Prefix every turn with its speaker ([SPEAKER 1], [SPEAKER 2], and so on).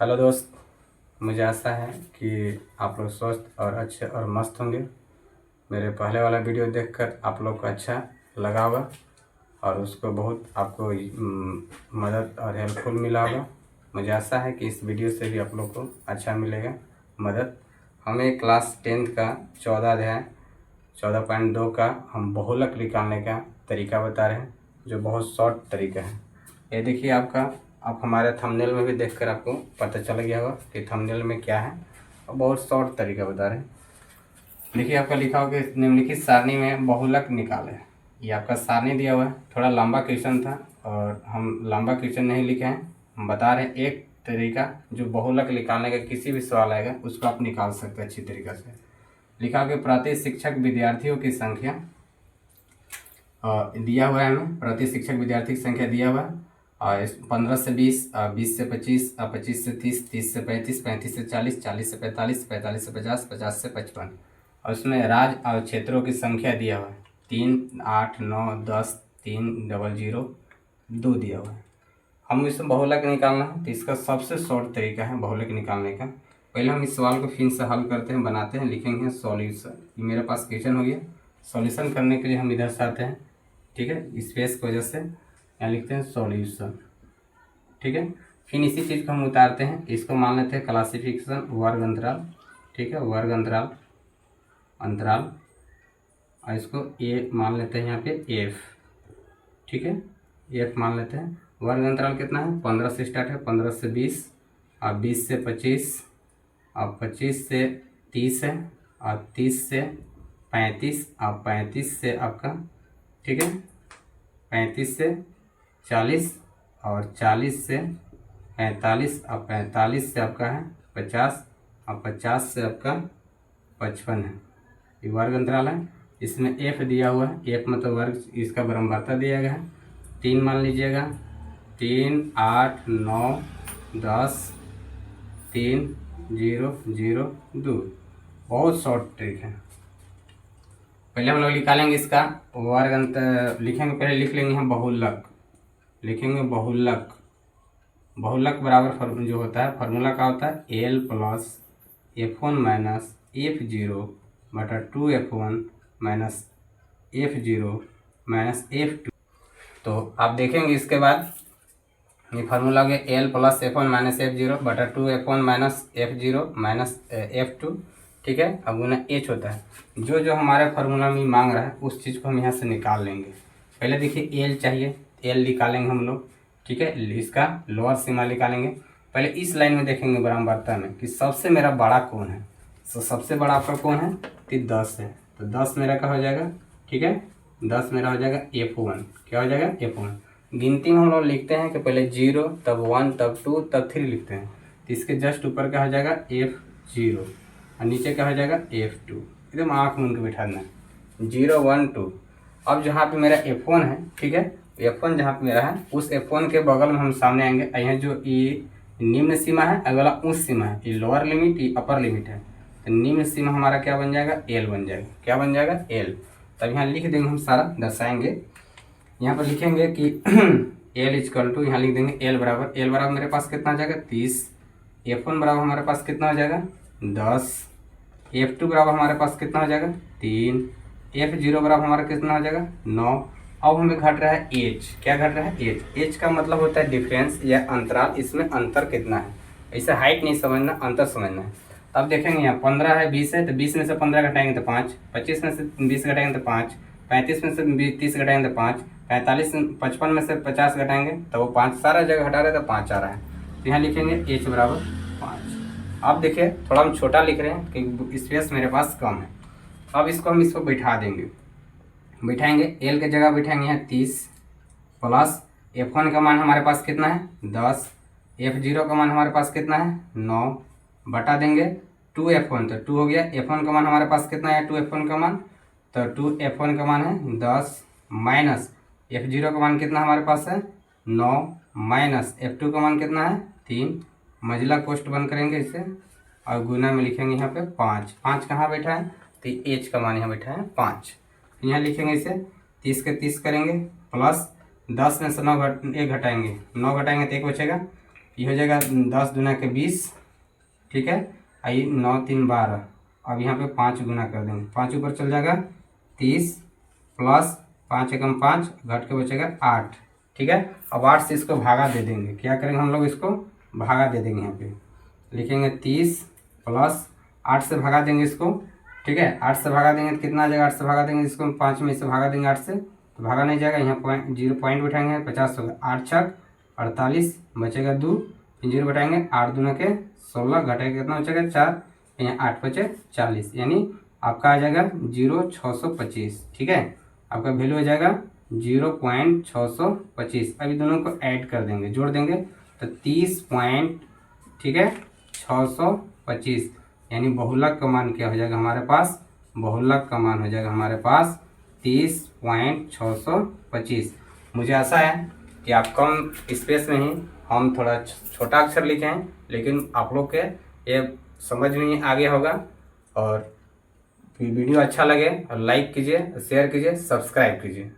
[SPEAKER 1] Hello दोस्त, मुझे आशा है कि आप लोग स्वस्थ और अच्छे और मस्त होंगे। मेरे पहले वाला वीडियो देखकर आप लोग को अच्छा लगा होगा और उसको बहुत आपको मदद और हेल्पफुल मिला होगा। मुझे आशा है कि इस वीडियो से भी आप लोग को अच्छा मिलेगा मदद। हमें क्लास 10th का 14 अध्याय 14.2 का हम बहुलक निकालने का तरीका बता रहे हैं, जो बहुत शॉर्ट तरीका है। ये देखिए, आप हमारे थंबनेल में भी देखकर आपको पता चल गया होगा कि थंबनेल में क्या है, और बहुत शॉर्ट तरीका बता रहे हैं। देखिए, आपका लिखा होगा कि निम्नलिखित सारणी में बहुलक निकालें। ये आपका सारणी दिया हुआ है, थोड़ा लंबा क्वेश्चन था और हम लंबा क्वेश्चन नहीं लिखे हैं, हम बता रहे हैं एक तरीका जो बहुलक निकालने का किसी भी सवाल आएगा उसको आप निकाल सकते हैं अच्छी तरीके से। लिखा होगा प्रति शिक्षक विद्यार्थियों की संख्या दिया हुआ है, हमें प्रति शिक्षक विद्यार्थी की संख्या दिया हुआ है। और 15 से 20, 20 से 25, 25 से 30, 30 से 35, 35 से 40, 40 से 45, 45 से 50, 50 से 55। और उसमें राज्य और क्षेत्रों की संख्या दिया हुआ है 3, 8, 9, 10, 3, 0, 0, 2 दिया हुआ है। हम इसमें बहुलक निकालना है, तो इसका सबसे शॉर्ट तरीका है बहुलक निकालने का। पहले हम इस सवाल को फिर से हल करते हैं, बनाते हैं, लिखेंगे सॉल्यूशन। ये मेरे पास क्वेश्चन हो गया। सॉल्यूशन करने के लिए हम इधर से आते हैं, ठीक है, स्पेस की वजह से यहाँ लिखते हैं सॉल्यूशन, ठीक है। फिर इसी चीज़ को हम उतारते हैं, इसको मान लेते हैं क्लासिफिकेशन वर्ग अंतराल, ठीक है, वर्ग अंतराल और इसको ए मान लेते हैं यहाँ पे एफ, ठीक है, एफ मान लेते हैं। वर्ग अंतराल कितना है? 15 से स्टार्ट है, 15 से 20 और 20 से 25 और 25 से 30 है और 30 से 35 और 35 से आपका, ठीक है, 35 से 40 और 40 से 45 और 45 से आपका है 50 और 50 से आपका 55 है। ये वर्ग अंतराल है। इसमें एफ दिया हुआ है, एफ मतलब वर्ग, इसका बराबरता दिया गया है 3 मान लीजिएगा, 3, 8, 9, 10, 3, 0, 0, 2। बहुत शॉर्ट ट्रिक है। पहले हम लोग निकालेंगे इसका वर्ग अंतर, लिखेंगे, पहले लिख लेंगे हम बहुलक, लिखेंगे बहुलक। बहुलक बराबर जो होता है फार्मूला का होता है L plus F1 minus F0 बटा 2F1 minus F0 minus F2। तो आप देखेंगे इसके बाद ये फार्मूला हो गया L plus F1 minus F0 बटा 2F1 minus F0 minus F2, ठीक है। अब गुना एच होता है, जो हमारे फार्मूला में मांग रहा है उस चीज़ को हम यहाँ से निकाल लेंगे। पहले देखिए एल चाहिए, एल निकालेंगे हम लोग, ठीक है, इसका लोअर सीमा निकालेंगे। पहले इस लाइन में देखेंगे बराबरता में कि सबसे मेरा बड़ा कौन है। तो सबसे बड़ा आपका कौन है? तो 10 है, तो 10 मेरा क्या हो जाएगा, ठीक है, 10 मेरा हो जाएगा F1। क्या हो जाएगा? F1। गिनती में हम लोग लिखते हैं कि पहले 0 तब 1 तब 2 तब 3 लिखते हैं, तो इसके जस्ट ऊपर क्या हो जाएगा F0 और नीचे क्या हो जाएगा F2। एकदम आँख मूंद के बैठा देना, 0, 1, 2। अब जहाँ पे मेरा F1 है, ठीक है, F1 जहाँ पे मेरा है उस F1 के बगल में हम सामने आएंगे। यहाँ जो ये निम्न सीमा है, अगला उच्च सीमा है, ये लोअर लिमिट, ये अपर लिमिट है। तो निम्न सीमा हमारा क्या बन जाएगा? एल बन जाएगा। क्या बन जाएगा? एल। तब यहाँ लिख देंगे, हम सारा दर्शाएंगे। यहाँ पर लिखेंगे कि एल इजकल टू, यहाँ लिख देंगे एल बराबर मेरे पास कितना आ जाएगा? 30। F1 बराबर हमारे पास कितना हो जाएगा? 10। F2 बराबर हमारे पास कितना हो जाएगा? 3। F0 बराबर हमारा कितना हो जाएगा? 9। अब हमें घट रहा है एच। क्या घट रहा है? एच। एच का मतलब होता है डिफरेंस या अंतराल, इसमें अंतर कितना है। ऐसे हाइट नहीं समझना, अंतर समझना है। अब देखेंगे यहाँ 15 है, 20 है, तो 20 में से 15 घटाएंगे तो 5, 25 में से 20 घटाएंगे तो 5, 35 में से 30 घटाएंगे तो 5, 55 में से 50 घटाएंगे तो वो 5, सारा जगह घटा रहे तो 5 आ रहा है। तो यहाँ लिखेंगे एच बराबर 5। अब देखिए थोड़ा हम छोटा लिख रहे हैं क्योंकि स्पेस मेरे पास कम है। अब इसको हम इसको बैठा देंगे, बैठाएंगे एल के जगह बैठाएंगे यहाँ 30 प्लस F1 का मान हमारे पास कितना है? 10। F0 का मान हमारे पास कितना है? 9 बटा देंगे 2F1, तो 2 हो गया। F1 का मान हमारे पास कितना है? 2F1 का मान, तो 2F1 का मान है 10 माइनस F0 का मान कितना हमारे पास है? 9 माइनस F2 का मान कितना है? 3। मझला कोष्ठ बंद करेंगे इसे और गुना में लिखेंगे यहाँ पे 5। 5 कहाँ बैठा है? तो एच का मान यहाँ बैठा है 5। यहाँ लिखेंगे इसे 30 के 30 करेंगे प्लस 10 में से 9 घटाएंगे, 9 घटाएंगे तो 1 बचेगा। ये हो जाएगा 10 दूना के 20, ठीक है। आई 9 3 12, अब यहाँ पे 5 गुना कर देंगे, 5 ऊपर चल जाएगा 30 प्लस 5 एकम 5 घट के बचेगा 8, ठीक है। अब 8 से इसको भागा दे देंगे, क्या करेंगे हम लोग, इसको भागा दे देंगे। यहाँ पे लिखेंगे 30 प्लस 8 से भागा देंगे इसको, ठीक है। 8 से भागा देंगे तो कितना आ जाएगा, 8 से भागा देंगे इसको 5 में से भागा देंगे 8 से तो भागा नहीं जाएगा, यहाँ पॉइंट बैठाएंगे 50 होगा, 8 छक 48 बचेगा 2, 0 बैठाएंगे 8 दूना के 16 घटेगा कितना बचेगा 4, यहाँ 8 बचे 40, यानी आपका आ जाएगा 0,625, ठीक है। आपका वैल्यू हो जाएगा 0.625। अभी दोनों को ऐड कर देंगे, जोड़ देंगे तो 30 पॉइंट, ठीक है, 625, यानी बहुलक का मान क्या हो जाएगा हमारे पास, बहुलक का मान हो जाएगा हमारे पास 30.625। मुझे आशा है कि आप कम स्पेस में ही हम थोड़ा छोटा अक्षर लिखे हैं, लेकिन आप लोग के ये समझ में आ गया होगा। और वीडियो अच्छा लगे और लाइक कीजिए, शेयर कीजिए, सब्सक्राइब कीजिए।